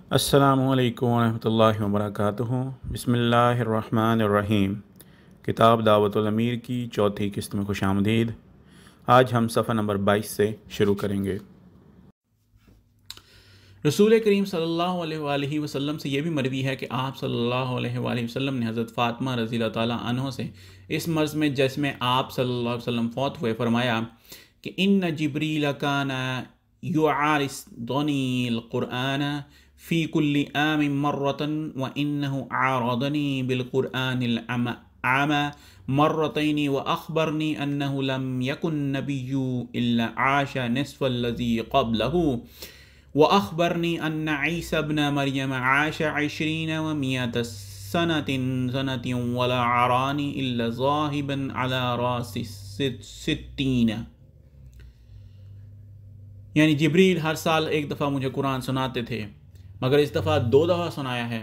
अस्सलामुअलैकुम वरहमतुल्लाहि वबरकातुहू। बिस्मिल्लाहिर्रहमानिर्रहीम। किताब दावतुल अमीर की चौथी किस्त में खुशामदीद। आज हम सफ़ा नंबर 22 से शुरू करेंगे। रसूल करीम सल्लल्लाहु अलैहि वसल्लम से यह भी मरवी है कि आप सल्लल्लाहु अलैहि वसल्लम ने हज़रत फ़ातिमा रज़ियल्लाहु ताला अन्हा से इस मर्ज़ में जिसमें आप सल्लल्लाहु अलैहि वसल्लम फ़ौत हुए फरमाया कि इन्न जिब्रील काना युआरिदुनील कुरआन फ़ी कुल्लि आमिन मर्रतन व इन्नहु आरदनी बिल कुरआनिल आमा मर्रतैनि व अख़बरनी अन्नहु लम यकुन नबिय्यु इल्ला आशा निस्फ़ल्लज़ी क़ब्लहु व अख़बरनी अन्न ईसा इब्न मरियम आशा 20 व मियत सनतिन वला अरानी इल्ला ज़ाहिबन अला रासि 60। यानी जिब्रील हर साल एक दफ़ा मुझे कुरान सुनाते थे, मगर इस दफ़ा 2 दफ़ा सुनाया है।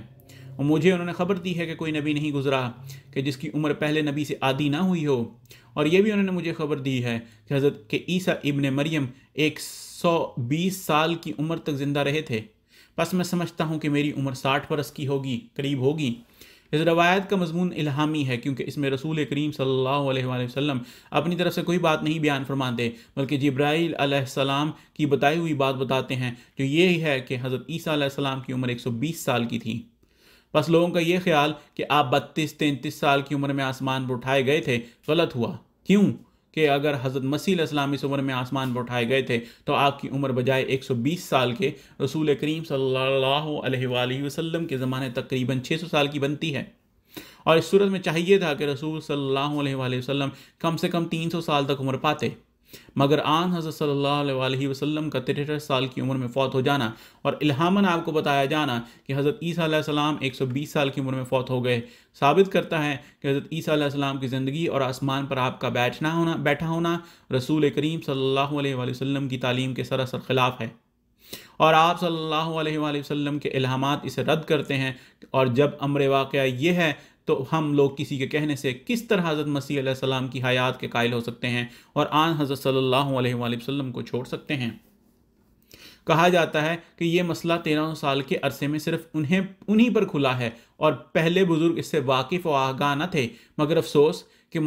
और मुझे उन्होंने ख़बर दी है कि कोई नबी नहीं गुज़रा कि जिसकी उम्र पहले नबी से आदी ना हुई हो। और ये भी उन्होंने मुझे ख़बर दी है कि हज़रत के ईसा इब्न मरियम 120 साल की उम्र तक ज़िंदा रहे थे। बस मैं समझता हूँ कि मेरी उम्र 60 बरस की होगी, करीब होगी। इस रवायत का मज़मून इल्हामी है, क्योंकि इसमें रसूल करीम सल्लल्लाहु अलैहि वसल्लम अपनी तरफ से कोई बात नहीं बयान फरमाते, बल्कि जिब्राईल अलैहिस्सलाम की बताई हुई बात बताते हैं, जो ये है कि हज़रत ईसा अलैहिस्सलाम की उम्र 120 साल की थी। बस लोगों का ये ख्याल कि आप 32-33 साल की उम्र में आसमान पर उठाए गए थे गलत हुआ। क्यों कि अगर हज़रत मसीह अलैहिस्सलाम इस उम्र में आसमान पर उठाए गए थे तो आपकी उम्र बजाय 120 साल के रसूल करीम सल्लल्लाहु अलैहि वसल्लम के ज़माने तकरीबन 600 साल की बनती है। और इस सूरत में चाहिए था कि रसूल सल्लल्लाहु अलैहि वसल्लम कम से कम 300 साल तक उम्र पाते, मगर आन हज़रत सल्लल्लाहु अलैहि वसल्लम का 63 साल की उम्र में फ़ौत हो जाना और इल्हामन आपको बताया जाना कि हज़रत ईसा अलैहिस्सलाम 120 साल की उम्र में फ़ौत हो गए, साबित करता है कि हज़रत ईसा अलैहिस्सलाम की ज़िंदगी और आसमान पर आपका बैठा होना रसूल करीम सल्लल्लाहु अलैहि वसल्लम की तालीम के सरासर ख़िलाफ़ है। और आप सल्लल्लाहु अलैहि वसल्लम के इल्हामात इसे रद्द करते हैं। और जब अम्र वाक़या ये है तो हम लोग किसी के कहने से किस तरह हज़रत मसीह अलैहिस्सलाम की हयात के कायल हो सकते हैं और आन हज़रत सल्लल्लाहु अलैहि वसल्लम को छोड़ सकते हैं। कहा जाता है कि ये मसला 13 साल के अरसे में सिर्फ उन्हीं पर खुला है और पहले बुजुर्ग इससे वाकिफ़ व आगाह न थे, मगर अफसोस कि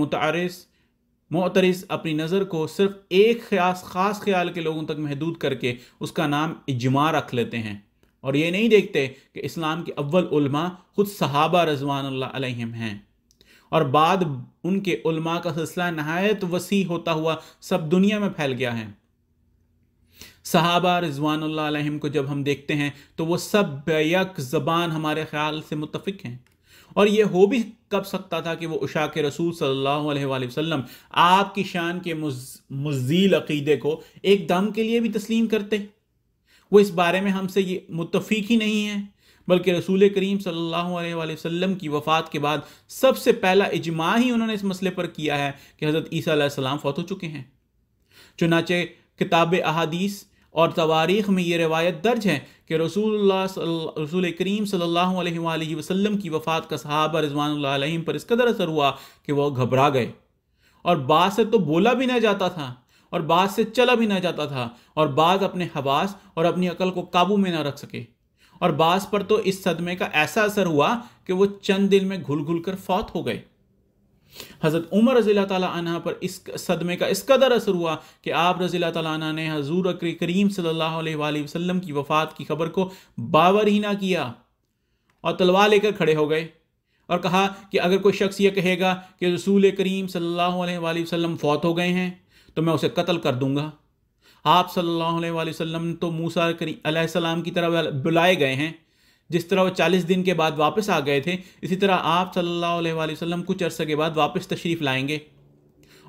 मोतरिज़ अपनी नज़र को सिर्फ एक ख़ास ख्याल के लोगों तक महदूद करके उसका नाम इजमा रख लेते हैं और ये नहीं देखते कि इस्लाम के अव्वल उलमा खुद सहाबा रज़वानुल्लाह अलैहिम हैं और बाद उनके उलमा का सिलसिला नहायत वसी होता हुआ सब दुनिया में फैल गया है। सहाबा रिज़वानुल्लाह अलैहिम को जब हम देखते हैं तो वो सब बेयक ज़बान हमारे ख्याल से मुत्तफ़िक हैं। और ये हो भी कब सकता था कि वो उशाक रसूल सल्लल्लाहु अलैहि वसल्लम आपकी शान के मुज़ील अक़ीदे को एक दम के लिए भी तस्लीम करते। वो इस बारे में हमसे ये मुत्तफ़िक ही नहीं है, बल्कि रसूल करीम सल्लल्लाहु अलैहि वसल्लम की वफ़ात के बाद सबसे पहला इजमा ही उन्होंने इस मसले पर किया है कि हज़रत ईसा अलैहिस्सलाम फ़ौत हो चुके हैं। चुनाचे किताब अहादीस और तवारीख़ में ये रिवायत दर्ज है कि रसूल करीम सल्लल्लाहु अलैहि वसल्लम की वफ़ात का सहाबा रिज़वानुल्लाह अलैहिम पर इस कदर असर हुआ कि वह घबरा गए और बाद से तो बोला भी ना जाता था और बाद से चला भी ना जाता था और बाद अपने हवास और अपनी अकल को काबू में ना रख सके और बास पर तो इस सदमे का ऐसा असर हुआ कि वो चंद दिन में घुल घुल कर फौत हो गए। हज़रत उमर रज़ियल्लाहु ताला अन्हा पर इस सदमे का इस कदर असर हुआ कि आप रज़ियल्लाहु ताला अन्हा ने हज़ूर करीम सल्लल्लाहु अलैहि वसल्लम की वफ़ात की खबर को बावर ही ना किया और तलवार लेकर खड़े हो गए और कहा कि अगर कोई शख्स ये कहेगा कि रसूल करीम सल्लल्लाहु अलैहि वसल्लम फ़ौत हो गए हैं तो मैं उसे कत्ल कर दूंगा। आप सल्लल्लाहु अलैहि वसल्लम तो मूसा अलैहिस्सलाम की तरह बुलाए गए हैं, जिस तरह वो 40 दिन के बाद वापस आ गए थे, इसी तरह आप सल्लल्लाहु अलैहि वसल्लम कुछ अरसे के बाद वापस तशरीफ़ लाएंगे।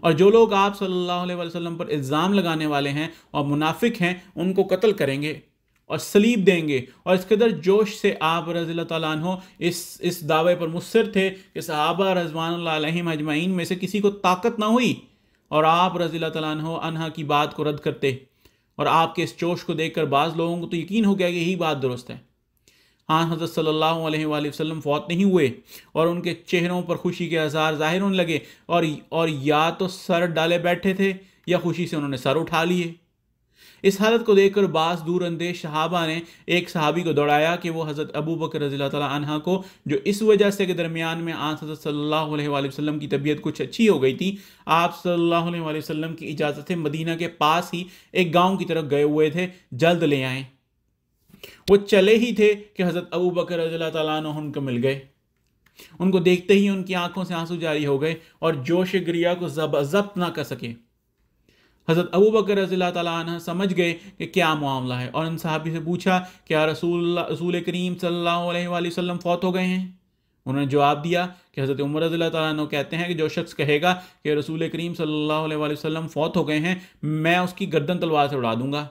और जो लोग आप सल्लल्लाहु अलैहि वसल्लम पर इल्ज़ाम लगाने वाले हैं और मुनाफिक हैं उनको कत्ल करेंगे और सलीब देंगे। और इस कदर जोश से आप रज़ियल्लाहु ताला अन्हु इस दावे पर मुस्सिर थे कि सहाबा रज़वानुल्लाह अलैहिम अजमईन में से किसी को ताकत ना हुई और आप रज़ियल्लाहु ताला अन्हा की बात को रद्द करते। और आपके इस जोश को देखकर बाज़ लोगों को तो यकीन हो गया कि यही बात दुरुस्त है। हाँ, हज़रत सल्लल्लाहु अलैहि वसल्लम फ़ौत नहीं हुए और उनके चेहरों पर खुशी के आसार ज़ाहिर होने लगे और या तो सर डाले बैठे थे या खुशी से उन्होंने सर उठा लिए। इस हालत को देखकर बास दूर अंदेश सहाबा ने एक सहाबी को दौड़ाया कि वो हज़रत अबू बकर रज़ियल्लाहु ताला अन्हा को, जो इस वजह से कि दरमियान में आन हज़रत सल्लल्लाहु अलैहि वसल्लम की तबीयत कुछ अच्छी हो गई थी, आप सल्लल्लाहु अलैहि वसल्लम की इजाज़त से मदीना के पास ही एक गाँव की तरफ गए हुए थे, जल्द ले आए। वो चले ही थे कि हज़रत अबू बकर रज़ियल्लाहु ताला अन्हु उनको मिल गए। उनको देखते ही उनकी आंखों से आंसू जारी हो गए और जोश गिरिया को जब्त ना कर सके। हज़रत अबू बकर रज़ियल्लाहु ताला अन्हु समझ गए कि क्या मामला है और उन सहाबी से पूछा, क्या रसूल करीम सल्लल्लाहु अलैहि वसल्लम फौत हो गए हैं? उन्होंने जवाब दिया कि हज़रत उमर रज़ियल्लाहु ताला अन्हु कहते हैं कि जो शख्स कहेगा कि रसूल करीम सल्लल्लाहु अलैहि वसल्लम फौत हो गए हैं, मैं उसकी गर्दन तलवार से उड़ा दूंगा।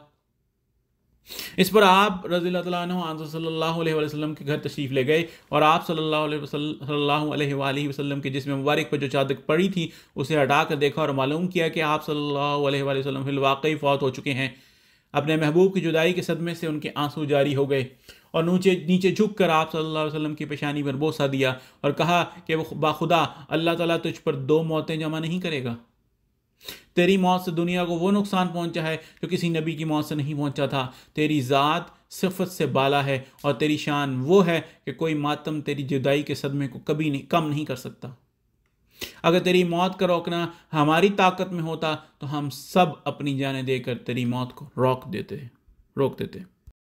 इस पर आप रज़ियल्लाहु ताला अन्हु सल्लल्लाहु अलैहि वसल्लम के घर तशरीफ़ ले गए और आप सल्लल्लाहु अलैहि वसल्लम के जिस्म मुबारक पर जो चादर पड़ी थी उसे हटा कर देखा और मालूम किया कि आप सल्लल्लाहु अलैहि वसल्लम फिल वाकई फ़ौत हो चुके हैं। अपने महबूब की जुदाई के सदमे से उनके आंसू जारी हो गए और नीचे झुक कर आप सल्लल्लाहु अलैहि वसल्लम की पेशानी पर बोसा दिया और कहा कि वो बाखुदा अल्लाह ताला तुझ पर 2 मौतें जमा नहीं करेगा। तेरी मौत से दुनिया को वो नुकसान पहुंचा है जो किसी नबी की मौत से नहीं पहुंचा था। तेरी ज़ात सिफत से बाला है और तेरी शान वो है कि कोई मातम तेरी जुदाई के सदमे को कभी नहीं कम नहीं कर सकता। अगर तेरी मौत का रोकना हमारी ताकत में होता तो हम सब अपनी जानें देकर तेरी मौत को रोक देते।